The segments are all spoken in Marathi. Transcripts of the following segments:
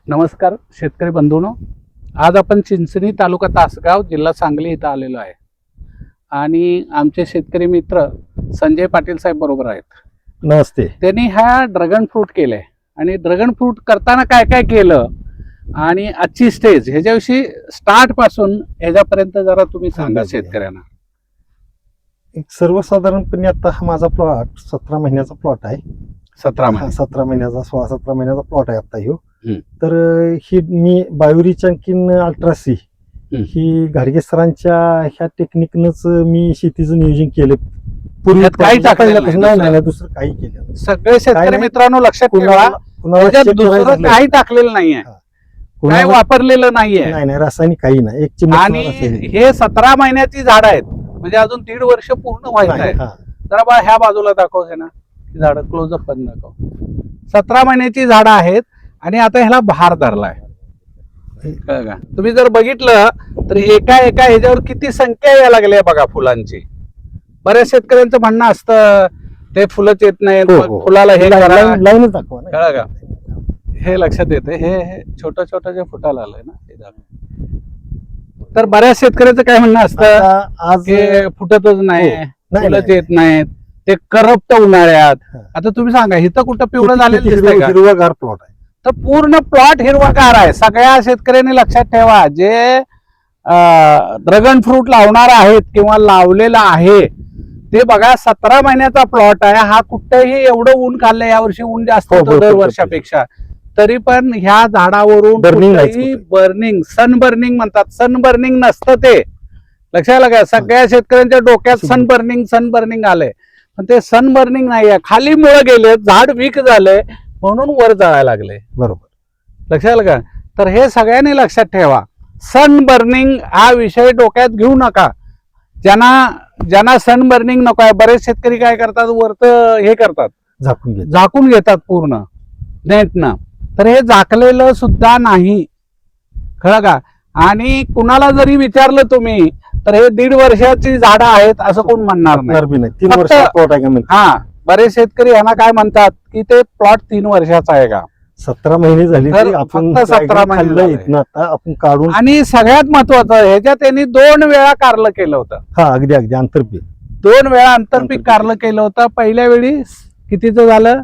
नमस्कार शेतकरी बंधूंनो, आज आपण चिंचणी तालुका तासगाव जिल्हा सांगली इथं आलेलो आहे आणि आमचे शेतकरी मित्र संजय पाटील साहेब बरोबर आहेत. नमस्ते. त्यांनी हा ड्रॅगन फ्रूट केलंय आणि ड्रॅगन फ्रूट करताना काय काय केलं आणि आजची स्टेज ह्याच्याविषयी स्टार्ट पासून ह्याच्यापर्यंत जरा तुम्ही सांगा शेतकऱ्यांना. एक सर्वसाधारणपणे आता हा माझा प्लॉट 17 महिन्याचा प्लॉट आहे. 17 महिने 17 महिन्याचा 16-17 महिन्याचा प्लॉट आहे आता ह्यो. हम्म. तर ही मी बायोरीच्या आणखीन अल्ट्रासी ही घाडगे सरांच्या ह्या टेक्निकनच मी शेतीचं नियोजन केलं. यात काही टाकलेलं नाही, नाही दुसरं काही केलं नाही. सगळे शेतकरी नाही. मित्रांनो लक्षात ठेवा, कुणाला त्याच्यात check दुसरं करायचं काही टाकलेलं नाहीये, काय कुणाला- वापरलेलं नाहीये. नाही रासायनिक काही नाही. एक चिमूट आणि रासायनिक. हे 17 महिन्याची झाड आहेत, म्हणजे अजून 1.5 वर्ष पूर्ण व्हायचं आहे. हा. जरा बा ह्या बाजूला दाखव ना झाड, क्लोजअप पण दाखव. 17 महिन्याची झाडं आहेत आणि आता ह्याला बहार धरलाय. कळलं का? तुम्ही जर बघितलं तर एका ह्याच्यावर किती संख्या यायला लागली आहे बघा फुलांची. बऱ्याच शेतकऱ्यांचं म्हणणं असतं ते फुलंच येत नाहीत, हो, मग हो. फुलाला हे करा. लाईनच दाखवा ना. कळलं का? हे लक्षात येते, हे छोटं छोटं जे फुटायला आलंय ना हे दाखव. तर बऱ्याच शेतकऱ्याचं काय म्हणणं असतं आता आज की फुटतच नाही, नाही, फुलंच नाही. येत नाहीत, ते करपत उन्हाळ्यात. हा. आता तुम्ही सांगा इथं कुठं पिवळं झालेलं किती दिसतंय का? हिरवागार प्लॉट आहे. तर पूर्ण प्लॉट हिरवागार आहे. सगळ्या शेतकऱ्यांनी लक्षात ठेवा, जे ड्रॅगन फ्रूट लावणार आहेत किंवा लावलेला आहे ते बघा 17 महिन्याचा प्लॉट आहे. हा कुठेही एवढं ऊन खाल्लं, यावर्षी ऊन जास्त हो, होतं हो, दर हो, वर्षापेक्षा, तरी पण ह्या झाडावरून Burning नाहीच कुठेही कुठे. बर्निंग, सन बर्निंग म्हणतात, सन बर्निंग नसतं ते. लक्षात आलं का? सगळ्या शेतकऱ्यांच्या डोक्यात सन बर्निंग आलंय, पण ते सन बर्निंग नाहीये. खाली मुळं गेले, झाड वीक झालंय म्हणून वर जायला लागले. बरोबर. लक्षात आलं का? तर हे सगळ्यांनी लक्षात ठेवा. सन बर्निंग हा विषय डोक्यात घेऊ नका. ज्यांना सन बर्निंग नको आहे, बरेच शेतकरी काय करतात, वरत हे करतात, झाकून घेतात पूर्ण नेटनं. तर हे झाकलेलं सुद्धा नाही, कळलं का? आणि कुणाला जरी विचारलं तुम्ही तर हे 1.5 वर्षाची झाडं आहेत असं कोण म्हणणार नाही. 3 वर्ष प्लॉट आहे का म्हणते. हा, बरेच शेतकरी यांना काय म्हणतात की ते प्लॉट 3 वर्षाचा आहे का? 17 महिने झाली तर तरी आपण फक्त 17 महिने खाल्लं झाले. इथनं आता आपण काढून. आणि सगळ्यात महत्वाचं, ह्याच्यात त्यांनी 2 वेळा कारलं केलं होतं. हा अगदी आंतरपीक 2 वेळा आंतरपीक कारलं केलं होतं. पहिल्या वेळी कितीचं झालं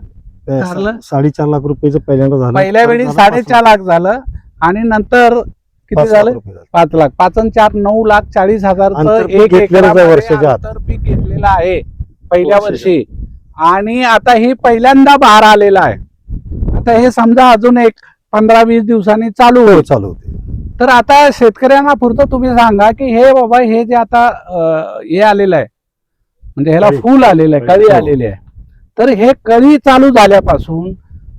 कारलं? 4.5 लाख रुपयाचं पहिल्यांदा झालं. पहिल्या वेळी 4.5 लाख झालं आणि नंतर किती झालं? 5 लाख. 5 आणि 4 9,40,000 आंतरपीक घेतलेलं आहे वर्षाच्या आत. आंतरपीक घेतलेलं आहे पहिल्या वर्षी. आणि आता ही पहिल्यांदा बहार आलेला आहे. आता हे समजा अजून एक 15-20 दिवसांनी चालू होईल. चालू होते. तर आता शेतकऱ्यांना पुरतं तुम्ही सांगा की हे बाबा, हे जे आता हे आलेलं आहे, म्हणजे ह्याला कळी. फुल आलेलं आहे, कळी हो. आलेली आहे. तर हे कळी चालू झाल्यापासून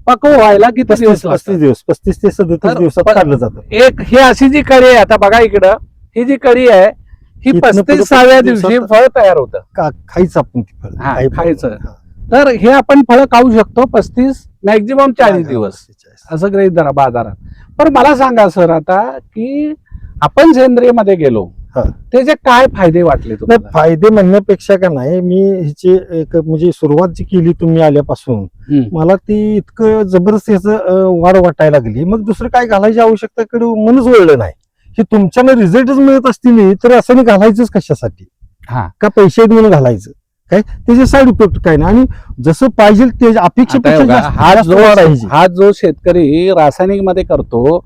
पक्व व्हायला किती दिवस 35 दिवस 35 ते 37 तर दिवसात काढलं जातं. एक ही अशी जी कळी आहे, आता बघा इकडं, ही जी कळी आहे ही इथनं पुढं 35व्या 35 दिवशी दिवसात फळ तयार होतं. खायचं आपण ती फळं. हा, काही खायचं. हा. तर हे आपण फळं खाऊ शकतो 35 मॅक्झिमम 40 हा, दिवस 45. असं गृहीत धरा बाजारात. पण मला सांगा सर आता की आपण सेंद्रिय मध्ये गेलो, हा. त्याचे काय फायदे वाटले नाही, तुम्हाला? फायदे म्हणण्यापेक्षा का नाही, मी ह्याची एक म्हणजे सुरुवात जी केली तुम्ही आल्यापासून, हम्म. मला ती इतकं जबरदस्त ह्याचं वाढ वाटायला लागली. मग दुसरं काय घालायची आवश्यकताकडे मनच वळलं नाही. की तुमच्याला रिझल्टच मिळत असतील तर असं नाही घालायचंच कशासाठी? हा. का पैसे म्हणून घालायचं काय? त्याचे साईड इफेक्ट काय नाही. आणि जसं पाहिजे ते आता अपेक्षेपेक्षा बघा, जास्त वाढायची. हा जो शेतकरी रासायनिक मध्ये करतो,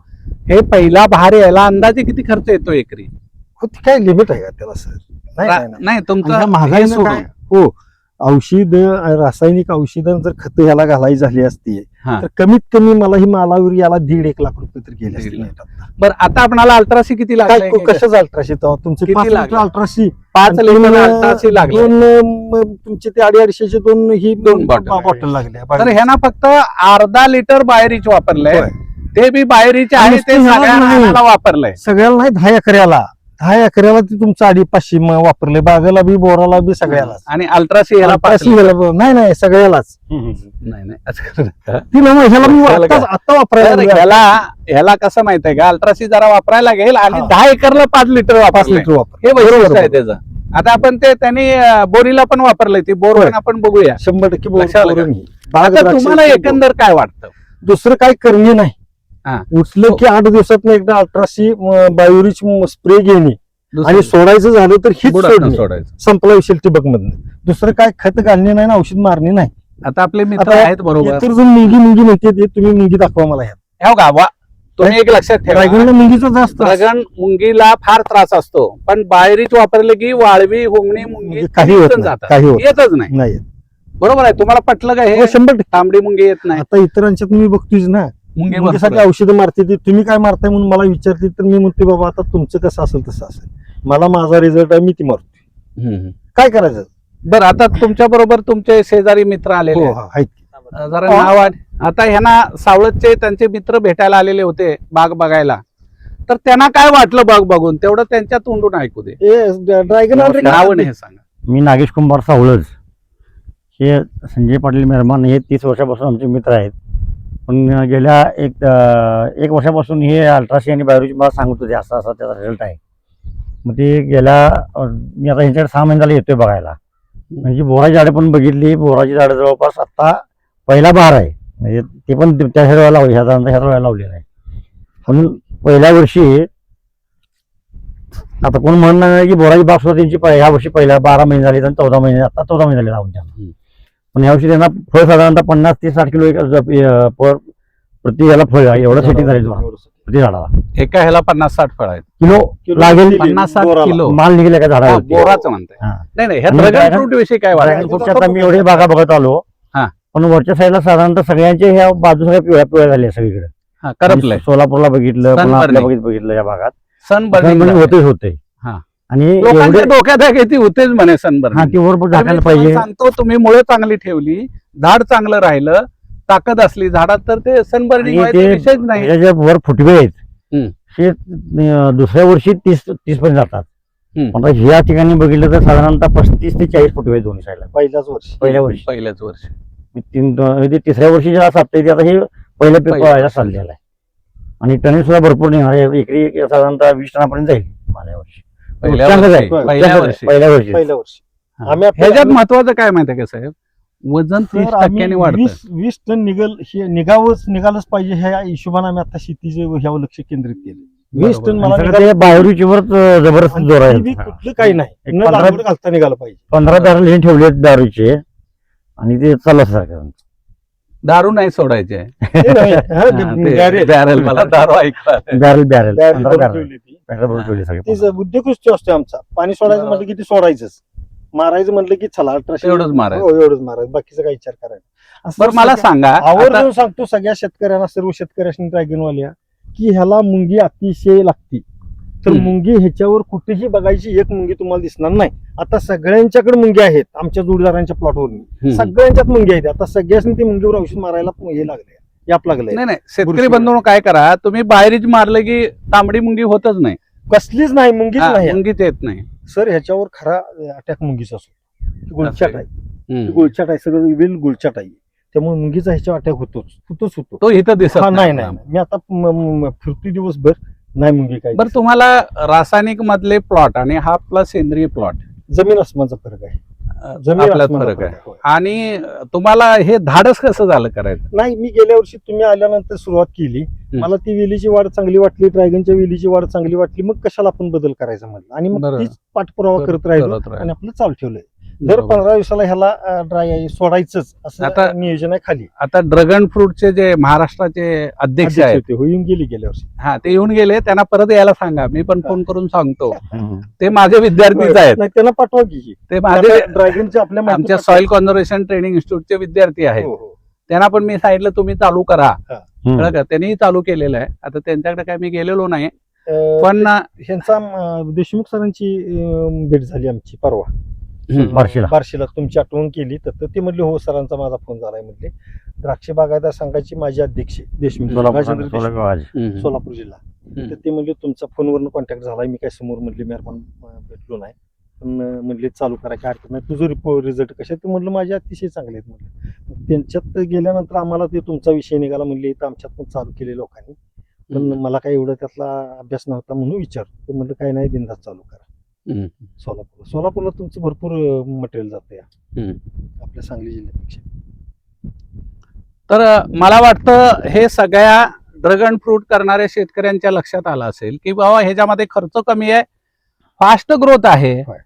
हे पहिला बहार यायला अंदाजे किती खर्च येतो एकरी? हो, ती काय लिमिट आहे का त्याला सर? नाही, नाही, नाही. नाही आणि तुमचं ह्या हे महागाईनं सोडून. काय? हो, औषध रासायनिक औषधं जर खत ह्याला घालायची झाली असती हा. तर कमीत कमी मला ही मालावर याला 1.5-1 लाख रुपये तर गेले असते. 1.5 लाख. बरं, आता आपल्याला अल्ट्रासी किती लागले? काय कशाच अल्ट्राशी तुमचे किती 5 लिटर लागले? अल्ट्राशी 5 लिटर अल्ट्रासी लागले. तुमचे ते 250 दोन ही दोन बॉटल बॉटल लागल्या. तर ह्याना फक्त अर्धा लिटर बाहेरीच वापरलंय. होय. ते बी बाहेरीचे आहे, ते नुसतं ह्याला सगळ्या नाही. रानाला वापरलंय. सगळ्याला नाही, 10 एकऱ्याला ते तुमचं 250 वापरले, बागाला बी बोराला बी सगळ्याला. आणि अल्ट्रासी ह्याला अल्ट्राशी नाही सगळ्यालाच. नाही असं करू नका. ती ना ह्याला मी चालेल का? आता वापरायला तर लागलो. ह्याला कसं माहितीये का, अल्ट्रासी जरा वापरायला लागेल आणि हा. 10 एकरला 5 लिटर 5 वापरले. लिटर वापर. हे वैशिष्ट्य आहे बरोबर. त्याचं. आता आपण त्यांनी बोरीला पण वापरलंय, ती बोर होय. आपण बघूया. 100% लक्षात आलं का? बोलून ही. आता द्राक्ष तुम्हाला शेती. एकंदर काय वाटतं? दुसरं काय करणे नाही. हा. उठलं की 8 दिवसात एकदा अल्ट्रासी बायोरिच स्प्रे घेणे आणि सोडायचं झालं तर हीच सोडणे. सोडायचं. संपला विषय ठिबक मधनं. दुसरं काय खत घालणे नाही ना औषध मारणे नाही. आता आपले मित्र आता आहेत बरोबर. इतर जण मुंगी म्हणते ते तुम्ही मुंगी दाखवा मला ह्यात. हो का तुम्ही एक लक्षात ठेवा, ड्रॅगनला मुंगीचा जास्त ड्रॅगन मुंगीला फार त्रास असतो, पण बाहेरीच वापरले की वाळवी होंगणी मुंगी काही होत इथून नाही, जातात. काही होत येतच नाही. नाही. बरोबर आहे. तुम्हाला पटलं का हे? हो, 100%. तांबडी मुंगी येत नाही. आता इतरांच्यात मी बघतोय ना मुंगी मुंगीसाठी भरपूर आहे. औषधं मारते ते तुम्ही काय मारताय म्हणून मला विचारते तर मी म्हणते बाबा आता तुमचं कसं असेल तसं असेल, मला माझा रिझल्ट आहे मी ती मारतोय. काय करायचं? बरं, आता तुमच्या बरोबर तुमचे शेजारी मित्र आलेले हो आहेत. हा आहेत. जरा नाव आता ह्यांना सावळतचे त्यांचे मित्र भेटायला आलेले होते बाग बघायला, तर त्यांना काय वाटलं बाग बघून तेवढं त्यांच्या तोंडून ऐकू दे. ड्रॅगन नाव नाही हे सांगा. मी नागेश कुंभार सावळज. हे संजय पाटील मेहरमान हे 30 वर्षापासून आमचे मित्र आहेत. पण गेल्या एक वर्षापासून हे अल्ट्रासी आणि बायोरिच मला सांगत होते असा असा त्याचा रिझल्ट आहे. मग ते मी आता यांच्याकडे 6 महिने झाले येतोय बघायला. म्हणजे बोराची झाडं पण बघितली. बोराची झाडं जवळपास आता पहिला बहार आहे. म्हणजे ते पण त्या वेळेला लावली, ह्या वेळेला लावलेलं आहे. म्हणून पहिल्या वर्षी आता कोण म्हणणार नाही की बोराची बाग सुद्धा त्यांची ह्या वर्षी पहिल्या 12 महिने झाले आणि 14 महिने, आता 14 महिने झाले लावून त्यांना. पण ह्या वर्षी त्यांना फळ साधारणतः 50 ते 60 किलो प्रति याला फळ आहे. एवढं सेटिंग झाले प्रति झाडाला. एका ह्याला 50-60 फळ आहेत. किलो लागेल 50-60 किलो माल निघेल का हा, झाडाला. बोराचं म्हणते. हा. नाही ह्या आणि ड्रॅगन ड्रॅगन- फ्रूट विषयी काय ड्रॅगन वाटतं? फ्रूटच्या आता मी एवढे बागा बघत आलो. हा. पण वरच्या साईडला साधारणतः सगळ्यांचे ह्या बाजू सगळ्या पिवळ्या पिवळ्या झाल्या सगळीकडे. हा, करपलंय. सोलापूरला बघितलं, Sun पुन्हा आपल्या burning. बघितलं या भागात सनबर्निंग होते. हा. आणि लोकांच्या एवढे डोक्यात आहे की ती होतेच म्हणे हा सनबर्निंग. ती वर झाकायला पाहिजे. सांगतो, तुम्ही मुळे चांगली ठेवली, झाड चांगलं राहिलं, ताकद असली झाडात, तर ते सनबर्निंग आणि ते विषयच नाही. ह्याच्या ज्या वर फुटवे आहेत हम्म. हे दुसऱ्या वर्षी 30 पर्यंत जातात. हम्म. आता ह्या ठिकाणी बघितलं तर साधारणतः 35 ते 40 फुटवे आहेत दोन्ही साईडला पहिल्याच वर्षी. पहिल्या वर्षी. पहिल्याच वर्षी. तिसऱ्या वर्षी ज्या साधता आता हे पहिल्या पहिल्या पेपर चाललेला आहे. आणि टनेज सुद्धा भरपूर निघणार आहे. एकरी साधारणतः 20 टनापर्यंत जाईल माझ्या वर्षी. पहिल्या चांगलंच वर्षी. आहे. पहिल्या वर्षी. पहिल्या वर्षी पहिल्या वर्षी हा. आम्ही ह्याच्यात महत्वाचं काय माहितीये का साहेब, वजन तर 30% आम्ही वाढतं. 20 टन निघालच पाहिजे ह्या हिशोबाने आम्ही आता शेतीचे ह्यावर लक्ष केंद्रित केलं. 20 टन बरोबर. मला आणि सगळं निघालं ते बायोरिचवर जबरदस्त जोर आणि आहे. ती कुठलं काही नाही एक न 15 लागवड घालता निघालं पाहिजे. 15 बॅरल हे ठेवले आहेत दारूचे आणि ते चालू सारखं. दारू नाही सोडायचे. ते नव्हे, हा, बॅरेल. बॅरल मला दारू ऐकला. बॅरल बॅरेल भरून बॅरल ठेवली ती. भरून ठेवली सगळे. तीच उद्योगच असतो आमचा. पाणी सोडायचं म्हटलं की ते सोडायचंच, मारायचं म्हटलं की चला अल्ट्राशी एवढंच मारायचं. हो, एवढंच मारायचं, बाकीचा काही विचार करायचा. असं बरं मला सगळं- सांगा, आता आवर्जून सांगतो सगळ्या शेतकऱ्यांना, सर्व शेतकऱ्यांनी ड्रॅगनवाल्या की ह्याला मुंगी अतिशय लागती. तर हम्म. मुंगी ह्याच्यावर कुठेही बघायची एक मुंगी तुम्हाला दिसणार नाही. आता सगळ्यांच्याकडे मुंगी आहेत आमच्या जोडीदारांच्या प्लॉटवर. हम्म. सगळ्यांच्यात मुंगी आहेत. आता सगळ्यांनी ती मुंगीवर औषध मारायला हे लागले, याप लागले. नाही शेतकरी बुरशी बंधूंनो काय करा, तुम्ही बाहेरीच मारलं की तांबडी मुंगी होतच नाही. कसलीच नाही, मुंगीच हा, नाही. मुंगीच येत नाही. सर ह्याच्यावर खरा अटॅक मुंगीचा असतो. गुळचाट आहे, हम्म. गुळचाट आहे, सगळं वेल गुळचाट आहे. त्यामुळे मुंगीचा ह्याच्यावर अटॅक होतो. तो इथं दिसत हा, नाही मी आता फिरती दिवसभर नाही मुंगी काय. बरं, तुम्हाला रासायनिक मधले प्लॉट आणि हा आपला सेंद्रिय प्लॉट जमीन आसमानचा फरक आहे. जमीन आपल्यात आसमानचा फरक आहे. होय. आणि तुम्हाला हे धाडस कसं झालं करायचं? नाही, मी गेल्या वर्षी तुम्ही आल्यानंतर सुरुवात केली. मला ती वेलीची वाढ चांगली वाटली, ड्रॅगनच्या वेलीची वाढ चांगली वाटली. मग कशाला आपण बदल करायचा म्हणलं आणि मग बरोबर. तीच पाठपुरावा करत राहिलो आणि आपलं चालू ठेवलंय. दर बरोबर. 15 दिवसाला ह्याला ड्राय सोडायचंच असं आता- नियोजन आहे खाली. आता ड्रॅगन फ्रूटचे जे महाराष्ट्राचे अध्यक्ष आहेत, होते, होऊन गेली गेल्या वर्षी. हा ते येऊन गेले, त्यांना परत यायला सांगा. मी पण फोन करून सांगतो. हम्म. ते माझे विद्यार्थीच आहेत. नाही, त्यांना पाठवा की ते माझे ड्रॅगनचे आपल्या माहिती आमच्या पाठवा. सॉइल कॉन्झर्वेशन ट्रेनिंग इन्स्टिट्यूटचे विद्यार्थी आहेत. हो, हो. त्यांना पण मी सांगितलं तुम्ही चालू करा. हम्म. कळलं का? त्यांनीही चालू केलेलं आहे. आता त्यांच्याकडे काय मी गेलेलो नाही, पण ह्यांचा देशमुख सरांची भेट झाली आमची परवा बार्शीला. तुमची आठवण केली तर ते म्हणले हो सरांचा माझा फोन झालाय म्हणले. द्राक्ष बागायतदार संघाची माझी अध्यक्ष देशमुख राजेंद्र देशमुख, सोलापूर जिल्हा. तर ते म्हणले तुमचा फोनवरून कॉन्टॅक्ट झालाय. मी काय समोर म्हणले मेहरबान भेटलो नाही, पण म्हणले चालू करा, काय अडचण नाही. तुझं रिझल्ट कसे ते म्हणलं माझे अतिशय चांगले आहेत म्हणलं. त्यांच्यात गेल्यानंतर आम्हाला ते तुमचा विषय निघाला. म्हणले तर आमच्यात पण चालू केले लोकांनी, पण मला काही एवढं त्यातला अभ्यास नव्हता म्हणून विचारतो. म्हणलं काही नाही, बिनधास्त चालू करा. सोलापूरला तुमचं भरपूर मटेरियल जातं या आपल्या सांगली जिल्ह्यापेक्षा. तर मला वाटतं हे सगळ्या ड्रॅगन फ्रूट करणाऱ्या शेतकऱ्यांच्या लक्षात आलं असेल की बाबा ह्याच्यामध्ये खर्च कमी आहे, फास्ट ग्रोथ आहे होय.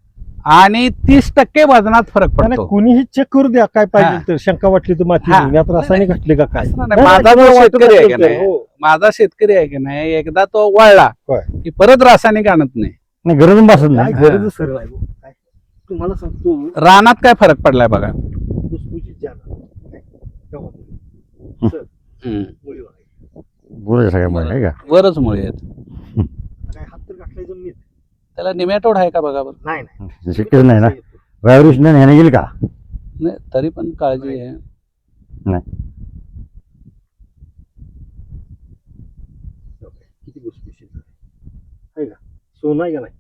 आणि 30% वजनात फरक पडतो. कुणीही चेक करू द्या काय हा. पाहिजे तर, शंका वाटली तर माती हा. घेऊन, रासायनिक घातले का काय. असं नाही, माझा जो नाही, शेतकरी आहे की वाटतं नाही, हो. माझा शेतकरी आहे की नाही, एकदा तो वळला होय. की परत रासायनिक आणत नाही. नाही गरज भासत काय नाही. गरजच सरळ आहे हो. काय तुम्हाला सांगतो, रानात काय फरक पडलाय बघा. भुसभुशीत जाणार. काय? तेव्हा सर, मुळी बघायची. बोलायचं सगळ्यामुळे आहे का. वरच मुळे आहेत. काय हात तर घातलाय जमिनीत? त्याला निमॅटोड आहे का बघा बरं. नाही नाही. शक्यच नाही ना. व्हायब्रेशन ह्याने गेली का. नाही तरी पण काळजी आहे. किती भुसभुशीत आहे का, सोनं आहे का नाही.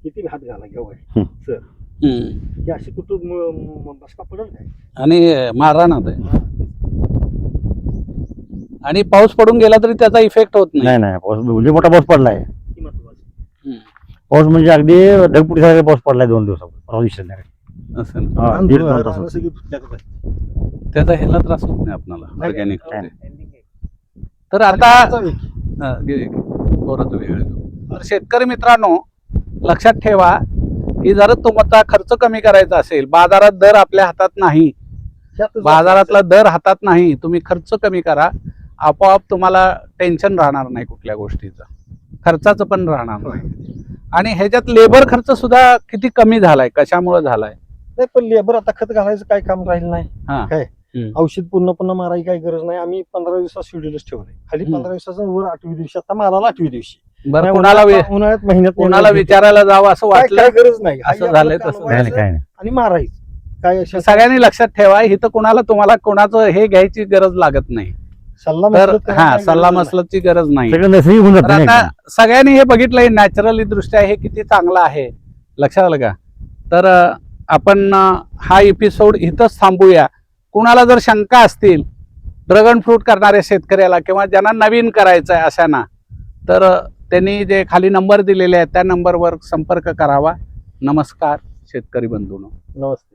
किती हात घाला घेऊ सर, हम्म. की अशी कुठं बसका पडेल काय. आणि माररानात आहे आणि पाऊस पडून गेला तरी त्याचा इफेक्ट होत नाही. नाही नाही पाऊस म्हणजे मोठा पाऊस पडलाय. किती महत्वाचं. पाऊस म्हणजे अगदी ढगपुटीसारखा पाऊस पडलाय 2 दिवसापूर्वी, परवा दिवशी संध्याकाळी. असं नाही. हा, दीड दोन तास. रानं सगळी धुतल्यागत आहे. त्याचा ह्याला त्रास होत नाही आपल्याला ऑर्गॅनिक. नाही. तर आता वेग. बोराचं वेगळं घेऊ. तर शेतकरी मित्रांनो लक्षात ठेवा की जर तुमचा खर्च कमी करायचा असेल, बाजारात दर आपल्या हातात नाही, बाजारातला दर हातात नाही, तुम्ही खर्च कमी करा, आपोआप तुम्हाला टेन्शन राहणार नाही कुठल्या गोष्टीचं, खर्चाचं पण राहणार नाही. आणि ह्याच्यात लेबर खर्च सुद्धा किती कमी झालाय, कशामुळे झालाय. नाही पण लेबर आता खत घालायचं काय काम राहील नाही. हा. काय औषध पूर्ण मारायची काही गरज नाही. आम्ही 15 दिवसात शेड्यूलच ठेवलंय. खाली 15 दिवसाचं वर 8व्या दिवशी, आता मारायला 8व्या दिवशी. बरं, नाही, कुणाला उन्हाळ्यात महिन्यात कोणाला विचारायला जावं असं काय वाटलं गरज नाही. असं झालंय तसं. काय नाही काय नाही. आणि मारायचं काय अशा सगळ्यांनी लक्षात ठेवा, इथं कोणाला तुम्हाला कोणाचं हे घ्यायची गरज लागत नाही. सल्ला तर मसलत करायची हा काही सल्ला गरज नाही. मसलतची गरज नाही. सगळं नैसर्गिक होऊन तर जातं नाही आता का? सगळ्यांनी हे बघितलंय नॅचरली दृष्ट्या हे किती चांगलं आहे, लक्षात आलं का. तर आपण हा एपिसोड इथंच थांबूया. कुणाला जर शंका असतील ड्रॅगन फ्रूट करणाऱ्या शेतकऱ्याला किंवा ज्यांना नवीन करायचं आहे अशांना, तर त्यांनी जे खाली नंबर दिलेले आहेत त्या नंबरवर संपर्क करावा. नमस्कार शेतकरी बंधूंनो. नमस्ते.